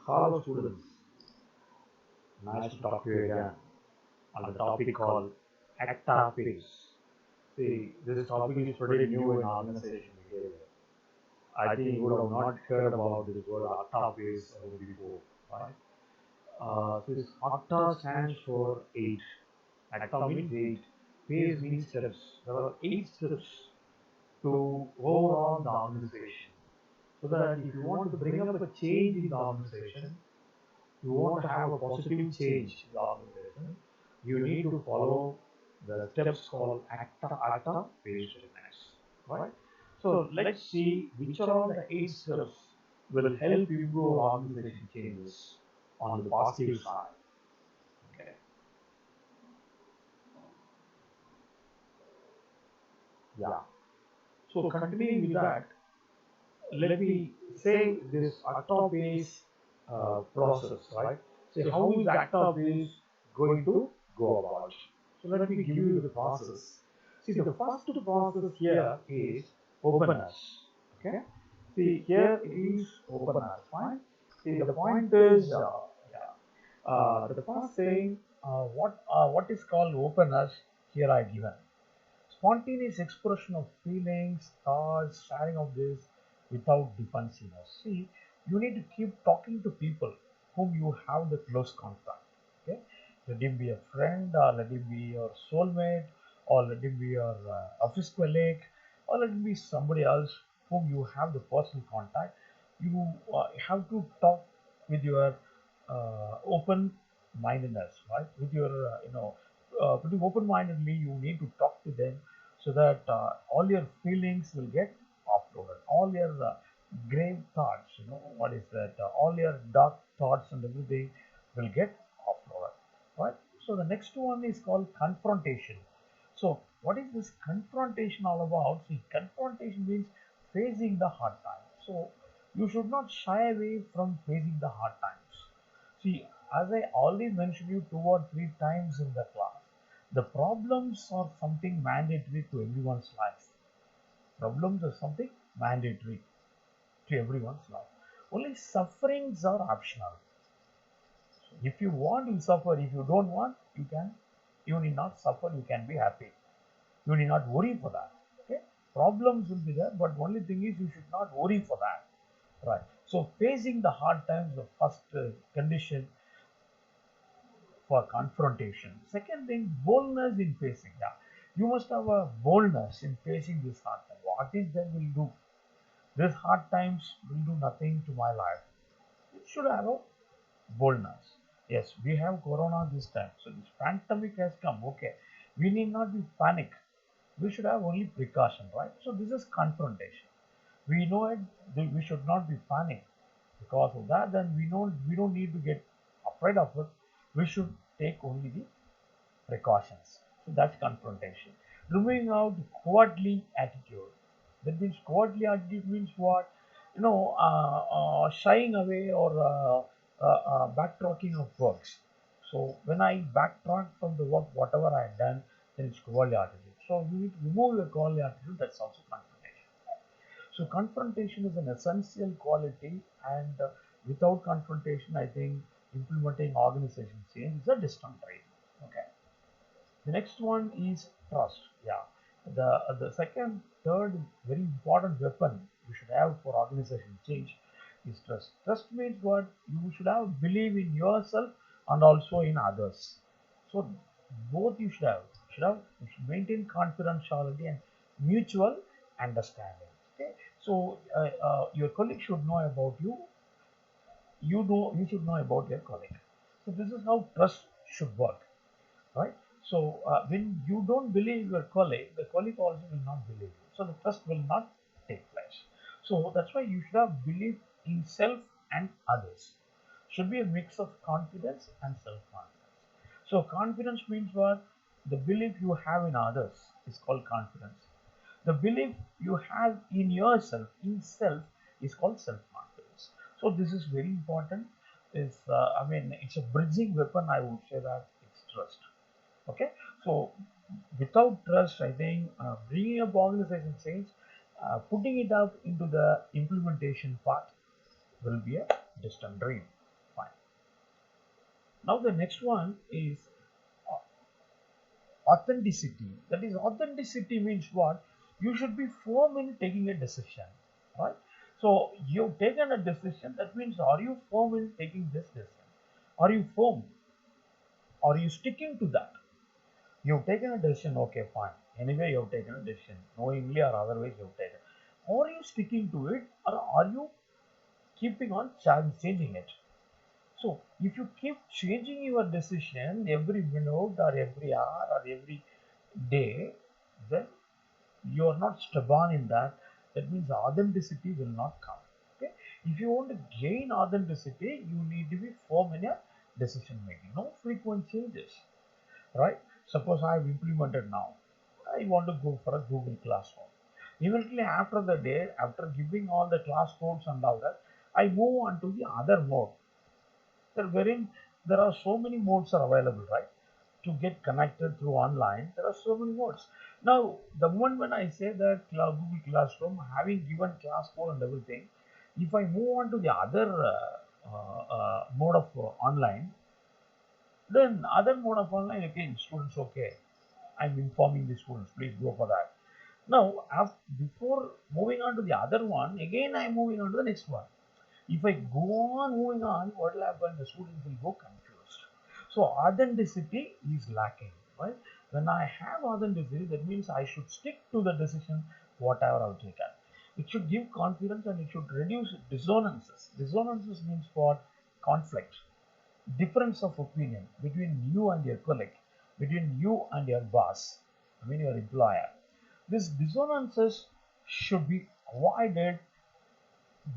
Hello students, nice to talk to you again on the topic called Octa Pace. See, this topic is pretty new in organization behavior. I think you would have not heard about this word Octa Pace before, right? This Octa stands for 8. Octa means 8. Pace means steps. There are 8 steps to overall the organization. So that if you want to bring up a change in the organization, you want to have a positive change in the organization, you need to follow the steps called acta based next, right? So let's see which are all the 8 steps will help improve organization changes on the positive side. Okay. Yeah. So continuing with that, let me say this acta base process, right? So how is acta base going to go about? So let me give you the process. See, the first process here is openness. Okay. See, here it is openness. Fine. See, the point is, the first thing, what is called openness here I given. Spontaneous expression of feelings, thoughts, sharing of this without defensiveness. See, you need to keep talking to people whom you have the close contact. Okay, let him be a friend, or let him be your soulmate, or let him be your office colleague, or let him be somebody else whom you have the personal contact. You have to talk with your open mindedness, right? With your pretty open mindedly, you need to talk to them so that all your feelings will get offloaded, all your grave thoughts, what is that, all your dark thoughts and everything will get offloaded, right? So the next one is called confrontation. So what is this confrontation all about? See, confrontation means facing the hard times. So you should not shy away from facing the hard times. See, as I already mentioned you 2 or 3 times in the class, the problems are something mandatory to everyone's life. Problems are something mandatory to everyone's life. Only sufferings are optional. So if you want, you suffer. If you don't want, you can. You need not suffer. You can be happy. You need not worry for that. Okay, problems will be there, but only thing is you should not worry for that. Right. So facing the hard times, the first condition for confrontation. Second thing, boldness in facing. Yeah, you must have a boldness in facing this hard time. What is that will do? These hard times will do nothing to my life. You should have a boldness. Yes, we have corona this time, so this pandemic has come. Okay, we need not be panic. We should have only precaution, right? So this is confrontation. We know it. We should not be panic because of that. Then we don't need to get afraid of it. We should take only the precautions. So that's confrontation. Removing out cowardly attitude. That means cowardly attitude means what? Shying away or backtracking of works. So when I backtrack from the work, whatever I had done, then it's cowardly attitude. So you need to remove your cowardly attitude. That's also confrontation. So confrontation is an essential quality, and without confrontation, I think implementing organization change is a distant dream. Okay. The next one is trust. Yeah. The second, third very important weapon you should have for organization change is trust. Trust means what? You should have believe in yourself and also in others. So both you should have. You should maintain confidentiality and mutual understanding. Okay. So your colleague should know about you. You should know about your colleague. So this is how trust should work, right? So when you don't believe your colleague, the colleague also will not believe you. So the trust will not take place. So that's why you should have belief in self and others. Should be a mix of confidence and self-confidence. So confidence means what? The belief you have in others is called confidence. The belief you have in yourself, in self, is called self-confidence. So this is very important. It's a bridging weapon. I would say that it's trust. Okay, so without trust, I think bringing up organization change, putting it up into the implementation part will be a distant dream. Now the next one is authenticity. That is, authenticity means what? You should be firm in taking a decision, right? So you've taken a decision. That means, are you firm in taking this decision? Are you firm? Are you sticking to that? You've taken a decision. Okay, fine. Anyway, you've taken a decision, knowingly or otherwise. You've taken. Are you sticking to it, or are you keeping on changing it? So if you keep changing your decision every minute or every hour or every day, then you are not stubborn in that. That means authenticity will not come. Okay. If you want to gain authenticity, you need to be firm in your decision making. No frequent changes, right? Suppose I have implemented now. I want to go for a Google Classroom. Immediately after the day, after giving all the class codes and all that, I move on to the other mode, wherein there are so many modes are available, right? To get connected through online, there are so many modes. Now, the moment when I say that Google Classroom, having given class code and everything, if I move on to the other mode of online, then other mode of online again, students, okay, I'm informing the students, please go for that. Now, before moving on to the other one, again I'm moving on to the next one. If I go on moving on, what will happen? The students will go confused. So authenticity is lacking, right? When I have authenticity, that means I should stick to the decision whatever I've taken. It should give confidence and it should reduce dissonances. Dissonances means what? Conflict, difference of opinion between you and your colleague, between you and your boss, I mean your employer. These dissonances should be avoided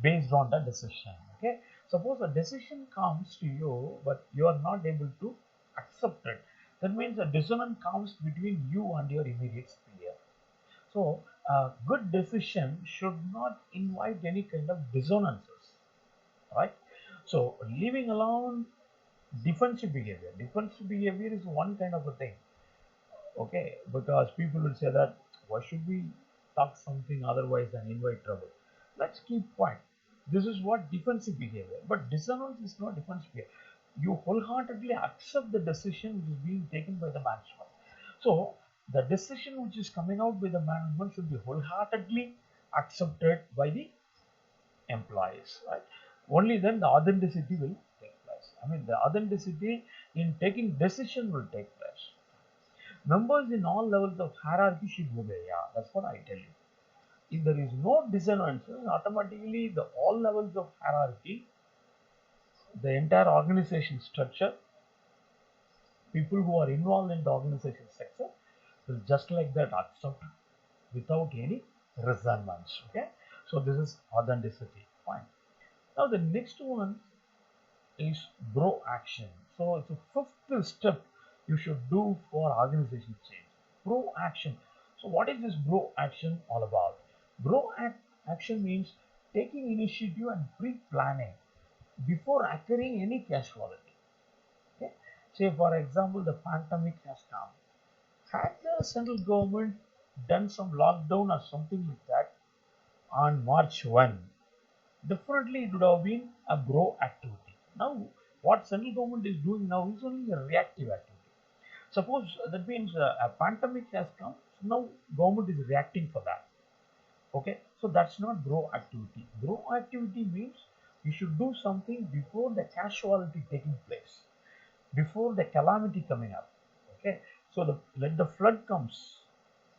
based on the decision. Okay, suppose a decision comes to you but you are not able to accept it, that means a dissonance comes between you and your immediate superior. So a good decision should not invite any kind of dissonances, right? So leaving alone defensive behavior is one kind of a thing. Okay, because people will say that why should we talk something otherwise and invite trouble? Let's keep quiet. This is what defensive behavior. But dissonance is not defensive behavior. You wholeheartedly accept the decision which is being taken by the management. So the decision which is coming out by the management should be wholeheartedly accepted by the employees, right? Only then the authenticity will take place. I mean, the authenticity in taking decision will take place. Members in all levels of hierarchy should obey. Yeah, that's what I tell you. If there is no dissonance, automatically the all levels of hierarchy, the entire organization structure, people who are involved in the organization structure will just like that accept without any resentments. Okay, so this is authenticity. Fine. Now the next one is bro action. So it's a fifth step you should do for organization change. Bro action. So what is this bro action all about? Action means taking initiative and pre-planning before occurring any casualty. Okay? Say for example, the pandemic has come. Had the central government done some lockdown or something like that on March 1, definitely it would have been a bro activity. Now, what central government is doing now is only a reactive activity. Suppose that means a pandemic has come, so now government is reacting for that. Okay, so that's not bro activity. Bro activity means you should do something before the casualty taking place, before the calamity coming up. Okay, so let the flood comes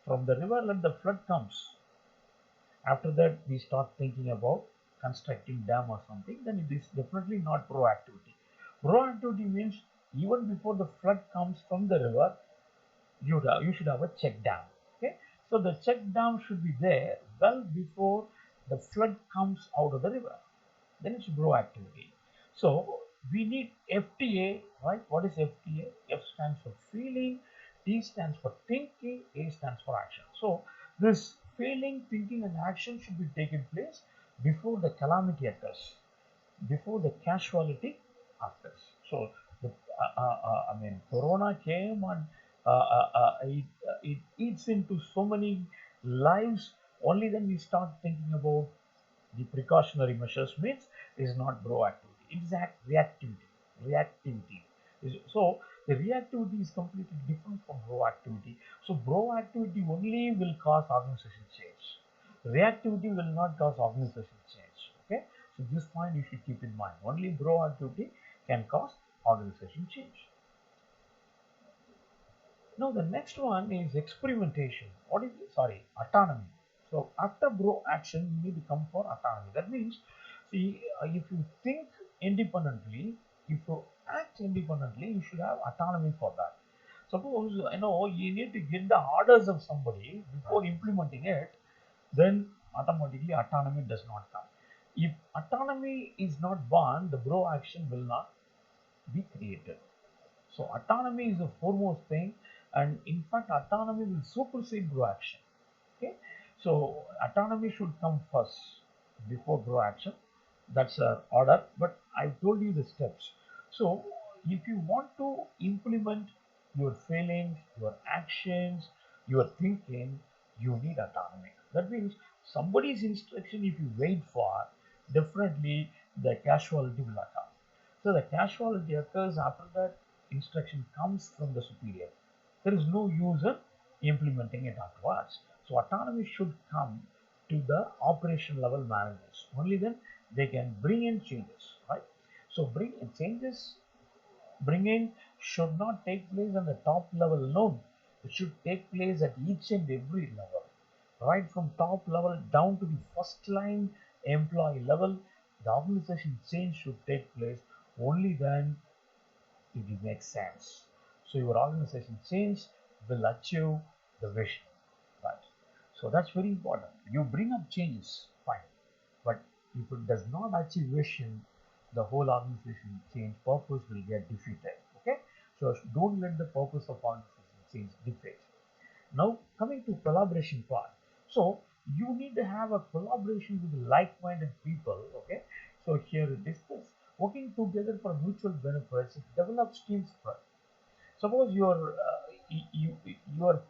from the river, let the flood comes. After that, we start thinking about constructing dam or something, then it is definitely not proactivity. Proactivity means even before the flood comes from the river, you should have a check dam. Okay, so the check dam should be there well before the flood comes out of the river. Then it's proactivity. So we need FTA, right? What is FTA? F stands for feeling, T stands for thinking, A stands for action. So this feeling, thinking, and action should be taken place before the calamity occurs, before the casualty occurs. So the, I mean, Corona came and it eats into so many lives. Only then we start thinking about the precautionary measures. Means is not proactivity. It is reactivity. Reactivity. So the reactivity is completely different from proactivity. So proactivity only will cause organization change. Reactivity will not cause organization change. Okay, so this point you should keep in mind. Only proactivity can cause organization change. Now the next one is experimentation. What is it? Sorry, autonomy. So after bro action, you need to come for autonomy. That means, see, if you think independently, if you act independently, you should have autonomy for that. Suppose you need to get the orders of somebody before implementing it, then automatically autonomy does not come. If autonomy is not born, the bro action will not be created. So autonomy is the foremost thing, and in fact, autonomy will supersede proaction. Okay, so autonomy should come first before proaction. That's our order. But I've told you the steps. So if you want to implement your feelings, your actions, your thinking, you need autonomy. That means somebody's instruction, if you wait for, definitely the casualty will occur. So the casualty occurs after that instruction comes from the superior. There is no use in implementing it afterwards. So autonomy should come to the operation level managers. Only then they can bring in changes, right? So bringing should not take place on the top level alone. It should take place at each and every level, right from top level down to the first line employee level. The organization change should take place. Only then it will make sense. So your organization change will achieve the vision, right? So that's very important. You bring up changes, fine, but if it does not achieve vision, the whole organization change purpose will get defeated. Okay, so don't let the purpose of organization change defeat. Now coming to collaboration part. So you need to have a collaboration with like-minded people. Okay, so here it discuss working together for mutual benefits. It develops team spirit. Suppose your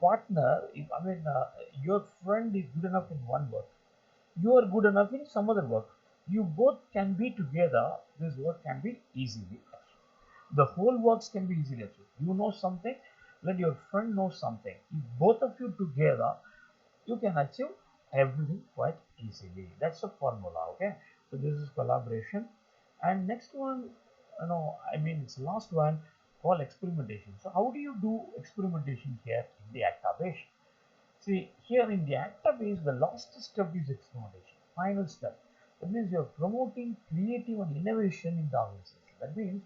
partner, if, I mean your friend is good enough in one work, you are good enough in some other work. You both can be together. This work can be easily achieved. The whole works can be easily achieved. You know something, let your friend know something. If both of you together, you can achieve everything quite easily. That's the formula. Okay, so this is collaboration. And next one, I mean, it's the last one called experimentation. So how do you do experimentation here in the Octa Pace? See, here in the Octa Pace, the last step is experimentation, final step. That means you're promoting creative and innovation in the organization. That means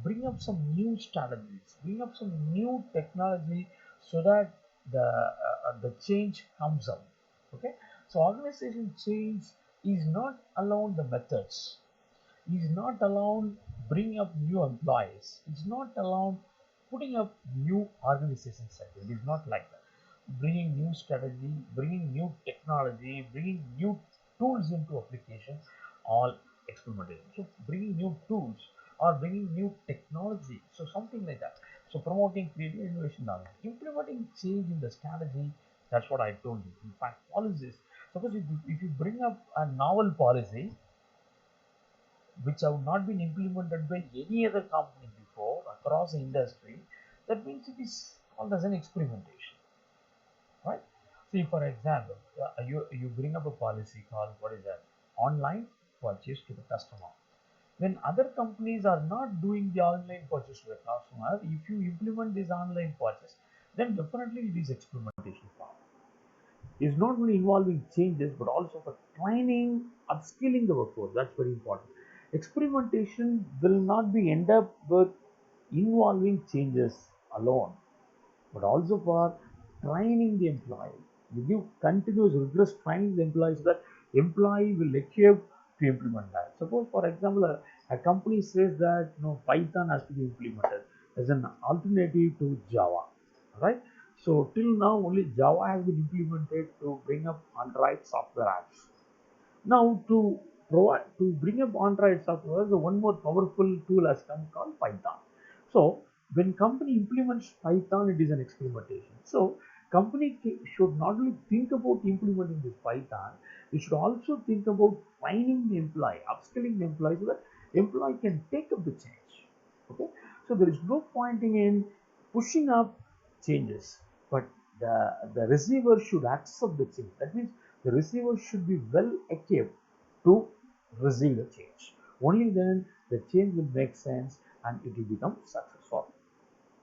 bring up some new strategies, bring up some new technology so that the change comes up. Okay, so organization change is not alone the methods, is not alone bringing up new employees, it's not alone putting up new organization sector. It is not like that. Bringing new strategy, bringing new technology, bringing new tools into application, all experimentation. So bringing new tools or bringing new technology, so something like that. So promoting creative innovation knowledge, implementing change in the strategy. That's what I told you. In fact, policies. Suppose if you bring up a novel policy which have not been implemented by any other company before across the industry, that means it is called as an experimentation, right? See, for example, you bring up a policy called, what is that, online purchase to the customer. When other companies are not doing the online purchase to the customer, if you implement this online purchase, then definitely it is experimentation part. Is not only involving changes but also for training, upskilling the workforce. That's very important. Experimentation will not be end up with involving changes alone, but also for training the employee. You give continuous rigorous training to the employee so that employee will equip to implement that. Suppose, for example, a company says that Python has to be implemented as an alternative to Java, right? So till now only Java has been implemented to bring up Android software apps. Now to bring up Android software, the one more powerful tool has come called Python. So when company implements Python, it is an experimentation. So company should not only think about implementing this Python, it should also think about training the employee, upskilling the employee so that employee can take up the change. Okay. So there is no pointing in pushing up changes, but the receiver should accept the change. That means the receiver should be well equipped to receive the change. Only then the change will make sense and it will become successful.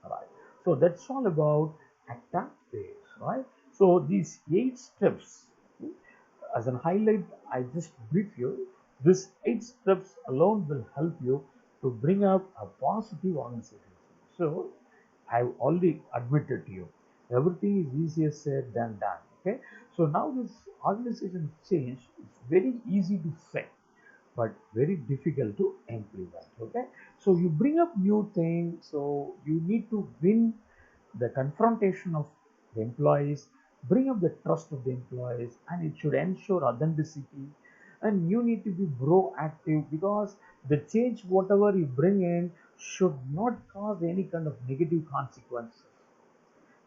Right. So that's all about Octa Pace, right? So these 8 steps, as an highlight, I just brief you. These 8 steps alone will help you to bring up a positive organization. So I've already admitted to you, everything is easier said than done. Okay. So now this organization change is very easy to say but very difficult to implement. Okay, so you bring up new things, so you need to win the confrontation of the employees, bring up the trust of the employees, and it should ensure authenticity. And you need to be proactive because the change, whatever you bring in, should not cause any kind of negative consequences.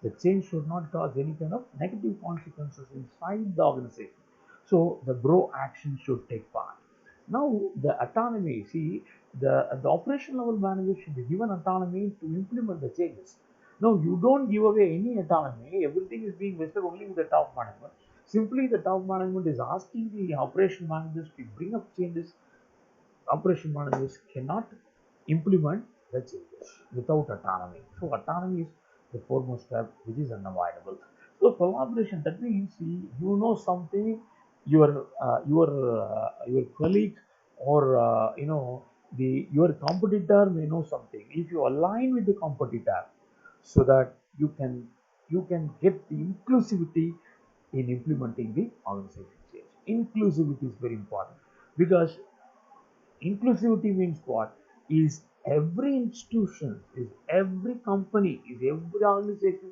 The change should not cause any kind of negative consequences inside the organization. So the grow action should take part. Now the autonomy, see, the operation level manager should be given autonomy to implement the changes. No, you don't give away any autonomy. Everything is being vested only with the top management. Simply the top management is asking the operation managers to bring up changes. Operation managers cannot implement the changes without autonomy. So autonomy is the foremost step which is unavoidable. So collaboration, that means you know something, your colleague or the your competitor may know something. If you align with the competitor, so that you can get the inclusivity in implementing the organization change. Inclusivity is very important because inclusivity means what? Is every institution, is every company, is every organization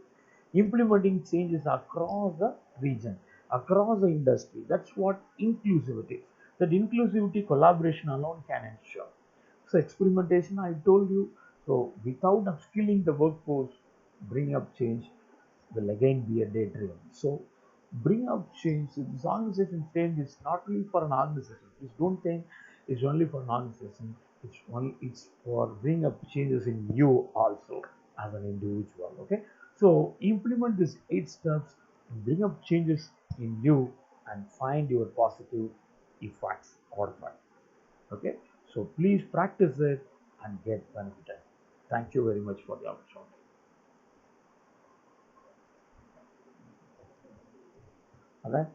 implementing changes across the region, across the industry. That's what inclusivity is. That inclusivity collaboration alone can ensure. So experimentation, I told you. So without upskilling the workforce, bring up change will again be a daydream. So bring up change. This organization change is not only for an organization. Please don't think it's only for an organization. It's for bring up changes in you also as an individual. Okay. So implement these 8 steps and bring up changes in you and find your positive effects out of it. Okay. So please practice it and get benefited. Thank you very much for the opportunity. Okay.